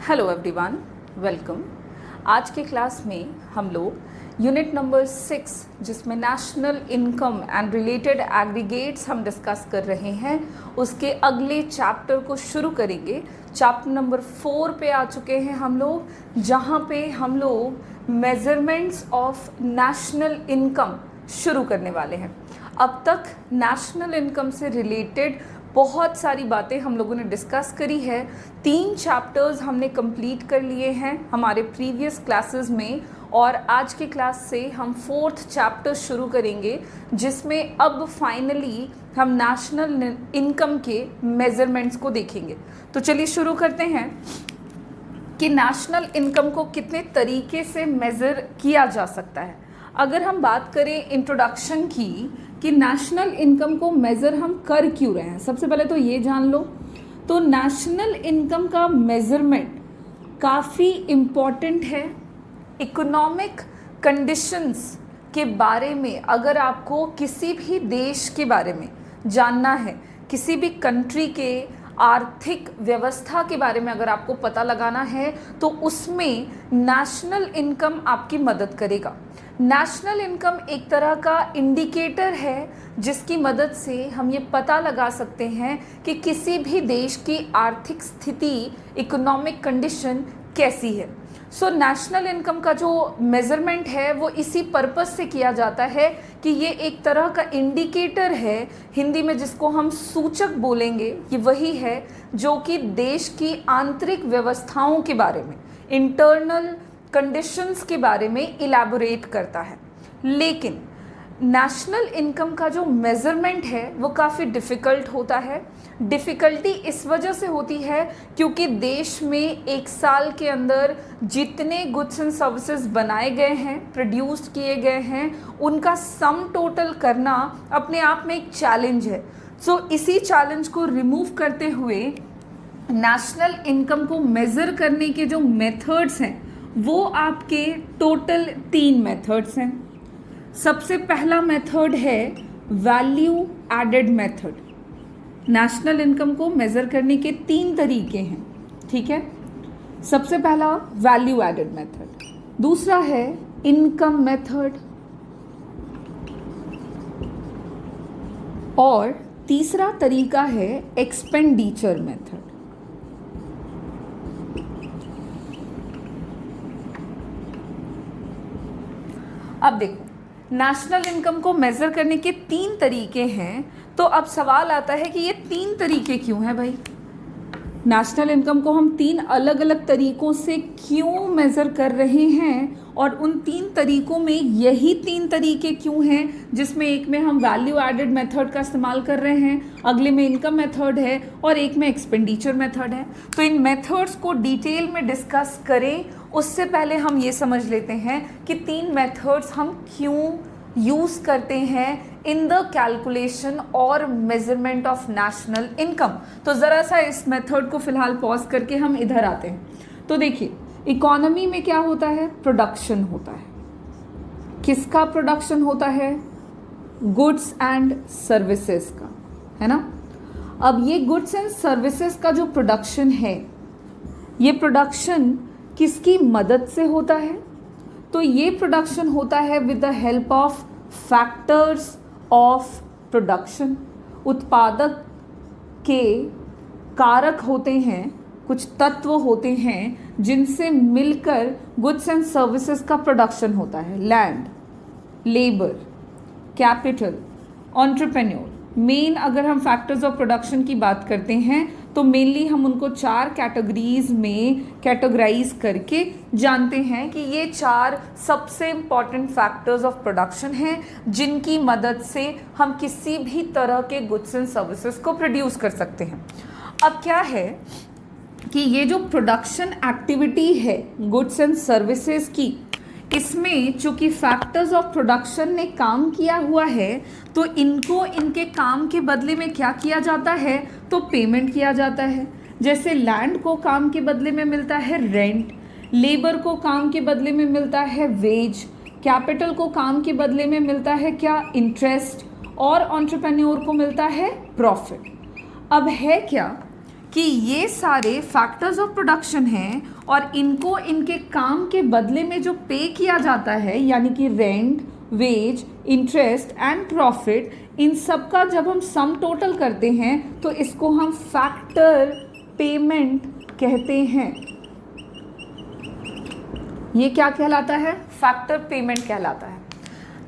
Hello everyone, welcome. आज के class में हम लोग यूनिट नंबर 6 जिसमें national income and related aggregates हम डिस्कस कर रहे हैं, उसके अगले चैप्टर को शुरू करेंगे। चैप्टर नंबर 4 पे आ चुके हैं हम लोग, जहाँ पे हम लोग मेजरमेंट्स ऑफ नेशनल इनकम शुरू करने वाले हैं। अब तक नेशनल इनकम से रिलेटेड बहुत सारी बातें हम लोगों ने डिस्कस करी है। 3 चैप्टर्स हमने कंप्लीट कर लिए हैं हमारे प्रीवियस क्लासेस में, और आज की क्लास से हम 4th चैप्टर शुरू करेंगे, जिसमें अब फाइनली हम नेशनल इनकम के मेजरमेंट्स को देखेंगे। तो चलिए शुरू करते हैं कि नेशनल इनकम को कितने तरीके से मेज़र किया जा सकता है। अगर हम बात करें इंट्रोडक्शन की कि नेशनल इनकम को मेज़र हम कर क्यों रहे हैं, सबसे पहले तो ये जान लो। तो नेशनल इनकम का मेज़रमेंट काफ़ी इम्पॉर्टेंट है। इकोनॉमिक कंडीशंस के बारे में अगर आपको किसी भी देश के बारे में जानना है, किसी भी कंट्री के आर्थिक व्यवस्था के बारे में अगर आपको पता लगाना है, तो उसमें नेशनल इनकम आपकी मदद करेगा। नेशनल इनकम एक तरह का इंडिकेटर है जिसकी मदद से हम ये पता लगा सकते हैं कि किसी भी देश की आर्थिक स्थिति, इकोनॉमिक कंडीशन कैसी है। सो नेशनल इनकम का जो मेज़रमेंट है वो इसी पर्पस से किया जाता है कि ये एक तरह का इंडिकेटर है, हिंदी में जिसको हम सूचक बोलेंगे, ये वही है जो कि देश की आंतरिक व्यवस्थाओं के बारे में, इंटरनल कंडीशंस के बारे में इलैबोरेट करता है। लेकिन नेशनल इनकम का जो मेज़रमेंट है वो काफ़ी डिफ़िकल्ट होता है। डिफ़िकल्टी इस वजह से होती है क्योंकि देश में एक साल के अंदर जितने गुड्स एंड सर्विसेज बनाए गए हैं, प्रोड्यूस किए गए हैं, उनका सम टोटल करना अपने आप में एक चैलेंज है। सो इसी चैलेंज को रिमूव करते हुए नेशनल इनकम को मेज़र करने के जो मेथड्स हैं वो आपके टोटल 3 मेथड्स हैं। सबसे पहला मेथड है value added method. National income को मेज़र करने के 3 तरीके हैं, ठीक है। सबसे पहला वैल्यू एडेड मेथड, दूसरा है इनकम मेथड, और तीसरा तरीका है एक्सपेंडिचर मेथड। अब देखो, नेशनल इनकम को मेज़र करने के 3 तरीके हैं, तो अब सवाल आता है कि ये 3 तरीके क्यों हैं भाई? नेशनल इनकम को हम 3 अलग अलग तरीकों से क्यों मेज़र कर रहे हैं, और उन 3 तरीकों में यही 3 तरीके क्यों हैं, जिसमें एक में हम वैल्यू एडेड मेथड का इस्तेमाल कर रहे हैं, अगले में इनकम मेथड है, और एक में एक्सपेंडिचर मेथड है। तो इन मेथड्स को डिटेल में डिस्कस करें उससे पहले हम ये समझ लेते हैं कि 3 मेथड्स हम क्यों यूज़ करते हैं इन द कैलकुलेशन और मेजरमेंट ऑफ नेशनल इनकम। तो ज़रा सा इस मेथड को फिलहाल पॉज करके हम इधर आते हैं। तो देखिए, इकोनॉमी में क्या होता है? प्रोडक्शन होता है। किसका प्रोडक्शन होता है? गुड्स एंड सर्विसेज का, है ना। अब ये गुड्स एंड सर्विसेज का जो प्रोडक्शन है, ये प्रोडक्शन किसकी मदद से होता है? तो ये प्रोडक्शन होता है with the help of factors of production. उत्पादक के कारक होते हैं, कुछ तत्व होते हैं जिनसे मिलकर गुड्स एंड सर्विसेज का प्रोडक्शन होता है। Land, labour, capital, entrepreneur. Main अगर हम फैक्टर्स ऑफ प्रोडक्शन की बात करते हैं तो मेनली हम उनको 4 कैटेगरीज में कैटेगराइज करके जानते हैं कि ये 4 सबसे इम्पॉर्टेंट फैक्टर्स ऑफ प्रोडक्शन हैं, जिनकी मदद से हम किसी भी तरह के गुड्स एंड सर्विसेज को प्रोड्यूस कर सकते हैं। अब क्या है कि ये जो प्रोडक्शन एक्टिविटी है गुड्स एंड सर्विसेज की, इसमें चूंकि फैक्टर्स ऑफ प्रोडक्शन ने काम किया हुआ है, तो इनको इनके काम के बदले में क्या किया जाता है? तो पेमेंट किया जाता है। जैसे लैंड को काम के बदले में मिलता है रेंट, लेबर को काम के बदले में मिलता है वेज, कैपिटल को काम के बदले में मिलता है क्या? इंटरेस्ट, और एंटरप्रेन्योर को मिलता है प्रॉफिट। अब है क्या कि ये सारे फैक्टर्स ऑफ प्रोडक्शन हैं और इनको इनके काम के बदले में जो पे किया जाता है, यानी कि rent, wage, interest and profit, इन सब का जब हम सम टोटल करते हैं तो इसको हम फैक्टर पेमेंट कहते हैं। ये क्या कहलाता है? फैक्टर पेमेंट कहलाता है।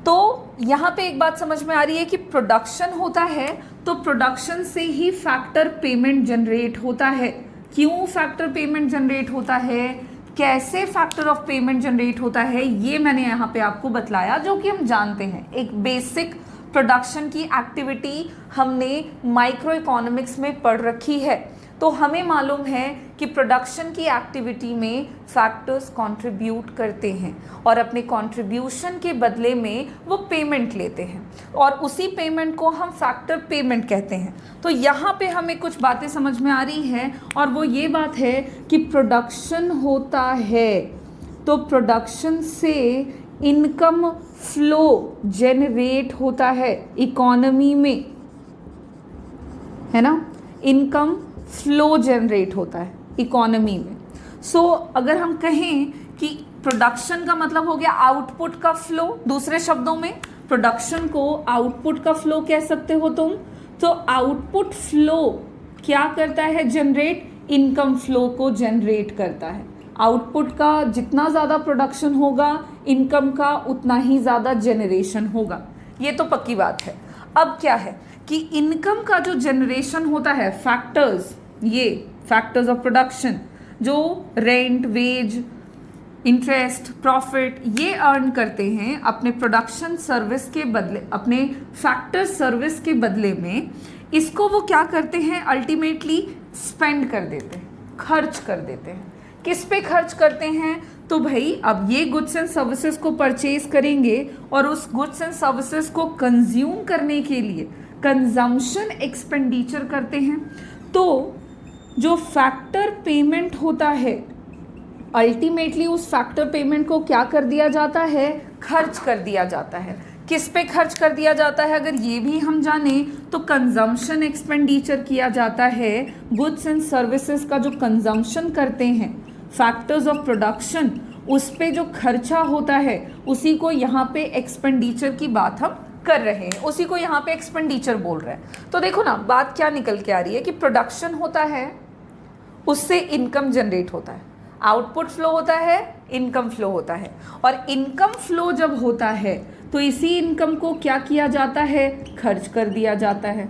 तो यहाँ पे एक बात समझ में आ रही है कि प्रोडक्शन होता है तो प्रोडक्शन से ही फैक्टर पेमेंट जनरेट होता है। क्यों फैक्टर पेमेंट जनरेट होता है, कैसे फैक्टर ऑफ पेमेंट जनरेट होता है, ये मैंने यहाँ पे आपको बतलाया, जो कि हम जानते हैं। एक बेसिक प्रोडक्शन की एक्टिविटी हमने माइक्रो इकोनॉमिक्स में पढ़ रखी है, तो हमें मालूम है कि प्रोडक्शन की एक्टिविटी में फैक्टर्स कंट्रीब्यूट करते हैं और अपने कंट्रीब्यूशन के बदले में वो पेमेंट लेते हैं और उसी पेमेंट को हम फैक्टर पेमेंट कहते हैं। तो यहाँ पे हमें कुछ बातें समझ में आ रही हैं और वो ये बात है कि प्रोडक्शन होता है तो प्रोडक्शन से इनकम फ्लो जनरेट होता है इकोनॉमी में, है ना। इनकम फ्लो जनरेट होता है इकोनॉमी में। सो अगर हम कहें कि प्रोडक्शन का मतलब हो गया आउटपुट का फ्लो, दूसरे शब्दों में प्रोडक्शन को आउटपुट का फ्लो कह सकते हो तुम। तो आउटपुट फ्लो क्या करता है? जनरेट इनकम फ्लो को जनरेट करता है। आउटपुट का जितना ज़्यादा प्रोडक्शन होगा, इनकम का उतना ही ज़्यादा जनरेशन होगा, ये तो पक्की बात है। अब क्या है कि इनकम का जो जनरेशन होता है, फैक्टर्स, ये फैक्टर्स ऑफ प्रोडक्शन जो रेंट, वेज, इंटरेस्ट, प्रॉफिट, ये अर्न करते हैं अपने प्रोडक्शन सर्विस के बदले, अपने फैक्टर सर्विस के बदले में, इसको वो क्या करते हैं? अल्टीमेटली स्पेंड कर देते हैं, खर्च कर देते हैं। किस पे खर्च करते हैं? तो भाई अब ये गुड्स एंड सर्विसेज को परचेज करेंगे और उस गुड्स एंड सर्विसेज को कंज्यूम करने के लिए कंजम्पशन एक्सपेंडिचर करते हैं। तो जो फैक्टर पेमेंट होता है, अल्टीमेटली उस फैक्टर पेमेंट को क्या कर दिया जाता है? खर्च कर दिया जाता है। किस पे खर्च कर दिया जाता है? अगर ये भी हम जाने तो कंजम्पशन एक्सपेंडिचर किया जाता है। गुड्स एंड सर्विसेज का जो कंजम्पशन करते हैं फैक्टर्स ऑफ प्रोडक्शन, उस पे जो खर्चा होता है उसी को यहाँ पे एक्सपेंडिचर की बात हम कर रहे हैं, उसी को यहाँ पे एक्सपेंडिचर बोल रहे हैं। तो देखो ना बात क्या निकल के आ रही है कि प्रोडक्शन होता है, उससे इनकम जनरेट होता है, आउटपुट फ्लो होता है, इनकम फ्लो होता है, और इनकम फ्लो जब होता है तो इसी इनकम को क्या किया जाता है? खर्च कर दिया जाता है।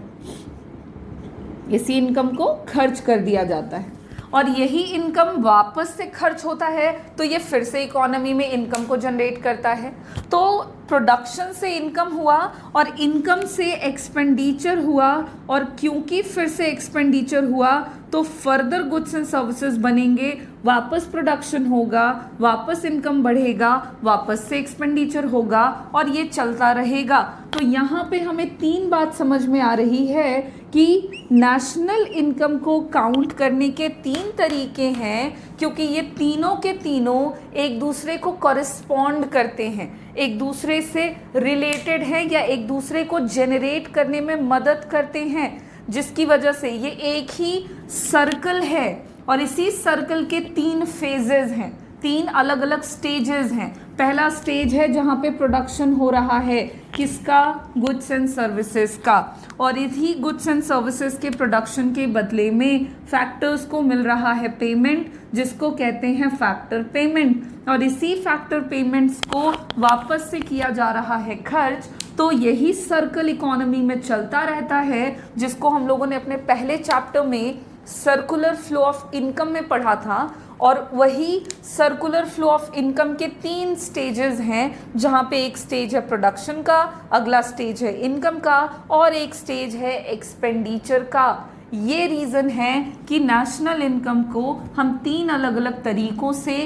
इसी इनकम को खर्च कर दिया जाता है और यही इनकम वापस से खर्च होता है तो ये फिर से इकोनॉमी में इनकम को जनरेट करता है। तो प्रोडक्शन से इनकम हुआ और इनकम से एक्सपेंडिचर हुआ, और क्योंकि फिर से एक्सपेंडिचर हुआ तो फर्दर गुड्स एंड सर्विसेज बनेंगे, वापस प्रोडक्शन होगा, वापस इनकम बढ़ेगा, वापस से एक्सपेंडिचर होगा और ये चलता रहेगा। तो यहाँ पे हमें तीन बात समझ में आ रही है कि नेशनल इनकम को काउंट करने के तीन तरीके हैं, क्योंकि ये तीनों के तीनों एक दूसरे को कॉरेस्पॉन्ड करते हैं, एक दूसरे से रिलेटेड हैं या एक दूसरे को जेनरेट करने में मदद करते हैं, जिसकी वजह से ये एक ही सर्कल है और इसी सर्कल के तीन फेजेस हैं, तीन अलग अलग स्टेजेस हैं। पहला स्टेज है जहाँ पे प्रोडक्शन हो रहा है, किसका? गुड्स एंड सर्विसेज का, और इसी गुड्स एंड सर्विसेज के प्रोडक्शन के बदले में फैक्टर्स को मिल रहा है पेमेंट, जिसको कहते हैं फैक्टर पेमेंट, और इसी फैक्टर पेमेंट्स को वापस से किया जा रहा है खर्च। तो यही सर्कल इकोनॉमी में चलता रहता है, जिसको हम लोगों ने अपने पहले चैप्टर में सर्कुलर फ्लो ऑफ इनकम में पढ़ा था। और वही सर्कुलर फ्लो ऑफ इनकम के तीन स्टेजेस हैं, जहाँ पे एक स्टेज है प्रोडक्शन का, अगला स्टेज है इनकम का, और एक स्टेज है एक्सपेंडिचर का। ये रीज़न है कि नेशनल इनकम को हम तीन अलग अलग तरीक़ों से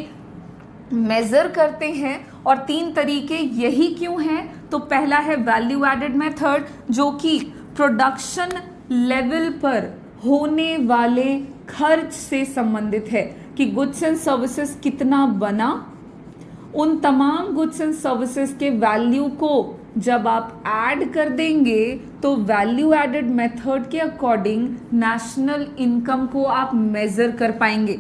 मेज़र करते हैं, और तीन तरीके यही क्यों हैं? तो पहला है वैल्यू एडेड मेथड, जो कि प्रोडक्शन लेवल पर होने वाले खर्च से संबंधित है कि गुड्स एंड सर्विसेज कितना बना, उन तमाम गुड्स एंड सर्विसेज के वैल्यू को जब आप ऐड कर देंगे तो वैल्यू एडेड मेथड के अकॉर्डिंग नेशनल इनकम को आप मेजर कर पाएंगे।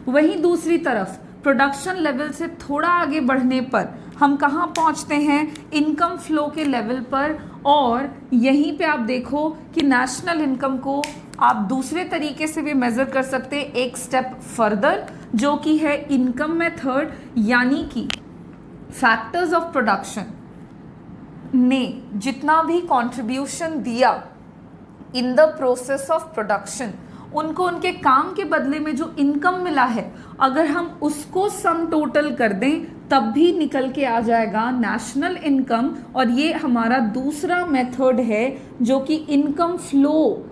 वहीं दूसरी तरफ प्रोडक्शन लेवल से थोड़ा आगे बढ़ने पर हम कहाँ पहुँचते हैं, इनकम फ्लो के लेवल पर। और यहीं पे आप देखो कि नेशनल इनकम को आप दूसरे तरीके से भी मेज़र कर सकते हैं, एक स्टेप फर्दर, जो कि है इनकम मेथड, यानी कि फैक्टर्स ऑफ प्रोडक्शन ने जितना भी कंट्रीब्यूशन दिया in the process of production, उनको उनके काम के बदले में जो इनकम मिला है, अगर हम उसको सम टोटल कर दें तब भी निकल के आ जाएगा नेशनल इनकम। और ये हमारा दूसरा मेथड है जो कि इनकम फ्लो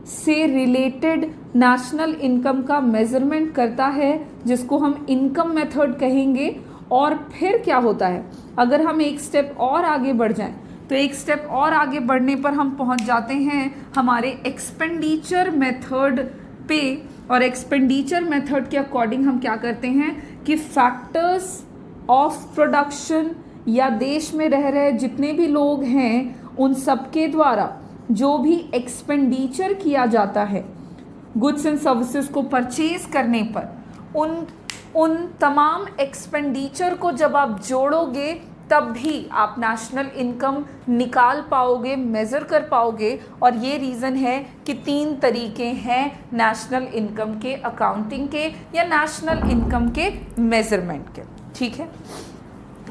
से रिलेटेड नेशनल इनकम का मेजरमेंट करता है, जिसको हम इनकम मेथड कहेंगे। और फिर क्या होता है, अगर हम एक स्टेप और आगे बढ़ जाएं तो एक स्टेप और आगे बढ़ने पर हम पहुंच जाते हैं हमारे एक्सपेंडिचर मेथड पे। और एक्सपेंडिचर मेथड के अकॉर्डिंग हम क्या करते हैं कि फैक्टर्स ऑफ प्रोडक्शन या देश में रह रहे जितने भी लोग हैं उन सबके द्वारा जो भी एक्सपेंडिचर किया जाता है गुड्स एंड सर्विसेज को परचेज करने पर, उन तमाम एक्सपेंडिचर को जब आप जोड़ोगे तब भी आप नेशनल इनकम निकाल पाओगे, मेज़र कर पाओगे। और ये रीज़न है कि 3 तरीके हैं नेशनल इनकम के अकाउंटिंग के या नेशनल इनकम के मेज़रमेंट के। ठीक है,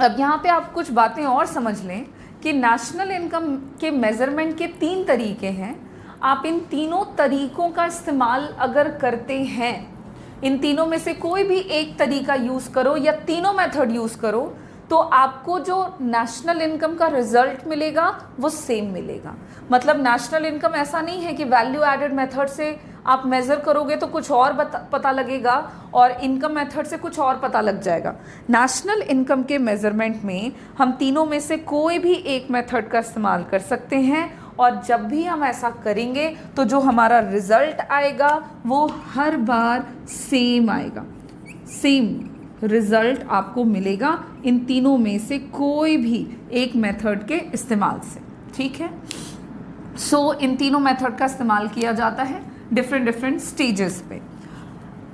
अब यहाँ पे आप कुछ बातें और समझ लें कि नेशनल इनकम के मेज़रमेंट के 3 तरीके हैं। आप इन तीनों तरीकों का इस्तेमाल अगर करते हैं, इन तीनों में से कोई भी एक तरीका यूज़ करो या तीनों मेथड यूज़ करो, तो आपको जो नेशनल इनकम का रिजल्ट मिलेगा वो सेम मिलेगा। मतलब नेशनल इनकम ऐसा नहीं है कि वैल्यू एडेड मेथड से आप मेज़र करोगे तो कुछ और पता लगेगा और इनकम मेथड से कुछ और पता लग जाएगा। नेशनल इनकम के मेज़रमेंट में हम तीनों में से कोई भी एक मेथड का इस्तेमाल कर सकते हैं। और जब भी हम ऐसा करेंगे तो जो हमारा रिजल्ट आएगा वो हर बार सेम आएगा, सेम रिजल्ट आपको मिलेगा इन तीनों में से कोई भी एक मेथड के इस्तेमाल से। ठीक है, सो इन तीनों मेथड का इस्तेमाल किया जाता है डिफरेंट स्टेजेस पे।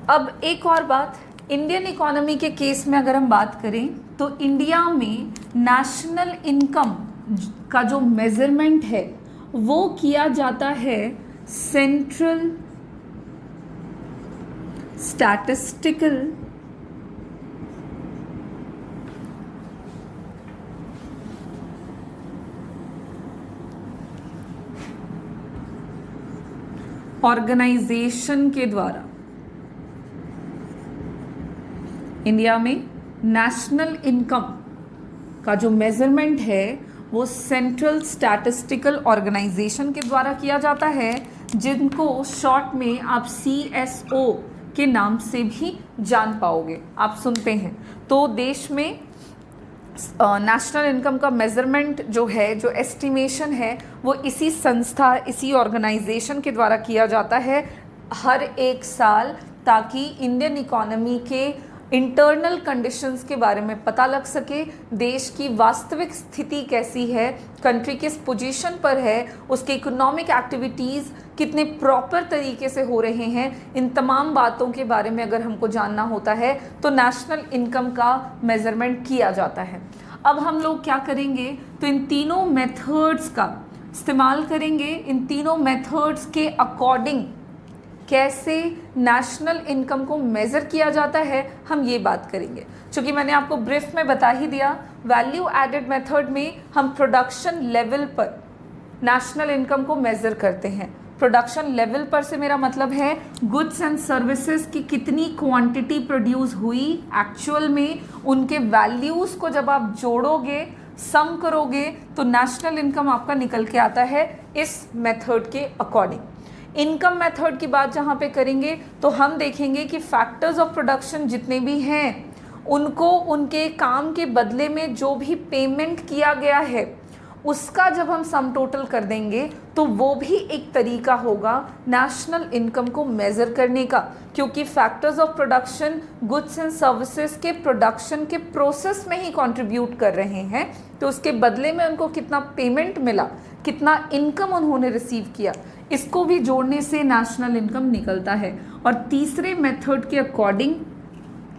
अब एक और बात, इंडियन इकोनॉमी के केस में अगर हम बात करें तो इंडिया में नेशनल इनकम का जो मेजरमेंट है वो किया जाता है सेंट्रल स्टैटिस्टिकल ऑर्गेनाइजेशन के द्वारा। इंडिया में नेशनल इनकम का जो मेजरमेंट है वो सेंट्रल स्टैटिस्टिकल ऑर्गेनाइजेशन के द्वारा किया जाता है, जिनको शॉर्ट में आप CSO के नाम से भी जान पाओगे, आप सुनते हैं। तो देश में नेशनल इनकम का मेज़रमेंट जो है, जो एस्टिमेशन है, वो इसी संस्था, इसी ऑर्गेनाइजेशन के द्वारा किया जाता है हर एक साल, ताकि इंडियन इकोनॉमी के इंटरनल कंडीशंस के बारे में पता लग सके, देश की वास्तविक स्थिति कैसी है, कंट्री किस पोजीशन पर है, उसके इकोनॉमिक एक्टिविटीज़ कितने प्रॉपर तरीके से हो रहे हैं। इन तमाम बातों के बारे में अगर हमको जानना होता है तो नेशनल इनकम का मेज़रमेंट किया जाता है। अब हम लोग क्या करेंगे, तो इन तीनों मेथड्स का इस्तेमाल करेंगे। इन तीनों मेथड्स के अकॉर्डिंग कैसे नेशनल इनकम को मेज़र किया जाता है, हम ये बात करेंगे। चूँकि मैंने आपको ब्रीफ में बता ही दिया, वैल्यू एडेड मेथड में हम प्रोडक्शन लेवल पर नेशनल इनकम को मेज़र करते हैं। प्रोडक्शन लेवल पर से मेरा मतलब है गुड्स एंड सर्विसेज की कितनी क्वांटिटी प्रोड्यूस हुई एक्चुअल में, उनके वैल्यूज़ को जब आप जोड़ोगे, सम करोगे, तो नेशनल इनकम आपका निकल के आता है इस मेथड के अकॉर्डिंग। इनकम मेथड की बात जहाँ पे करेंगे तो हम देखेंगे कि फैक्टर्स ऑफ प्रोडक्शन जितने भी हैं उनको उनके काम के बदले में जो भी पेमेंट किया गया है उसका जब हम सम टोटल कर देंगे तो वो भी एक तरीका होगा नेशनल इनकम को मेज़र करने का, क्योंकि factors of production goods and services के प्रोडक्शन के प्रोसेस में ही कंट्रीब्यूट कर रहे हैं, तो उसके बदले में उनको कितना पेमेंट मिला, कितना इनकम उन्होंने रिसीव किया, इसको भी जोड़ने से नेशनल इनकम निकलता है। और तीसरे मेथड के अकॉर्डिंग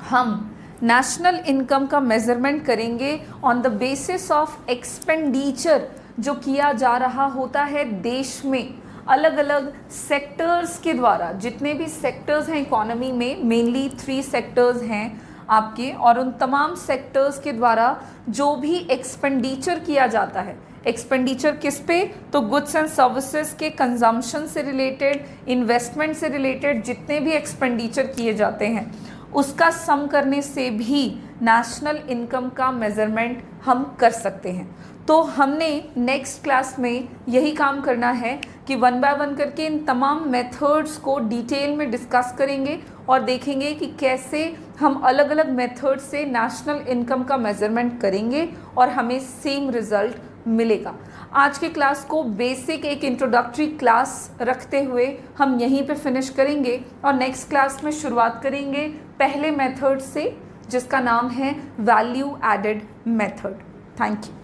हम नेशनल इनकम का मेजरमेंट करेंगे on the basis of expenditure जो किया जा रहा होता है देश में अलग अलग सेक्टर्स के द्वारा। जितने भी सेक्टर्स हैं इकोनॉमी में, मेनली 3 सेक्टर्स हैं आपके, और उन तमाम सेक्टर्स के द्वारा जो भी एक्सपेंडिचर किया जाता है, एक्सपेंडिचर किस पे, तो गुड्स एंड सर्विसेज के कंजम्पशन से रिलेटेड, इन्वेस्टमेंट से रिलेटेड जितने भी एक्सपेंडिचर किए जाते हैं उसका सम करने से भी नेशनल इनकम का मेजरमेंट हम कर सकते हैं। तो हमने नेक्स्ट क्लास में यही काम करना है कि 1 बाय 1 करके इन तमाम मेथड्स को डिटेल में डिस्कस करेंगे और देखेंगे कि कैसे हम अलग अलग मेथड से नेशनल इनकम का मेजरमेंट करेंगे और हमें सेम रिजल्ट मिलेगा। आज के क्लास को बेसिक एक इंट्रोडक्टरी क्लास रखते हुए हम यहीं पे फिनिश करेंगे और नेक्स्ट क्लास में शुरुआत करेंगे पहले मेथड से, जिसका नाम है value added method. Thank you.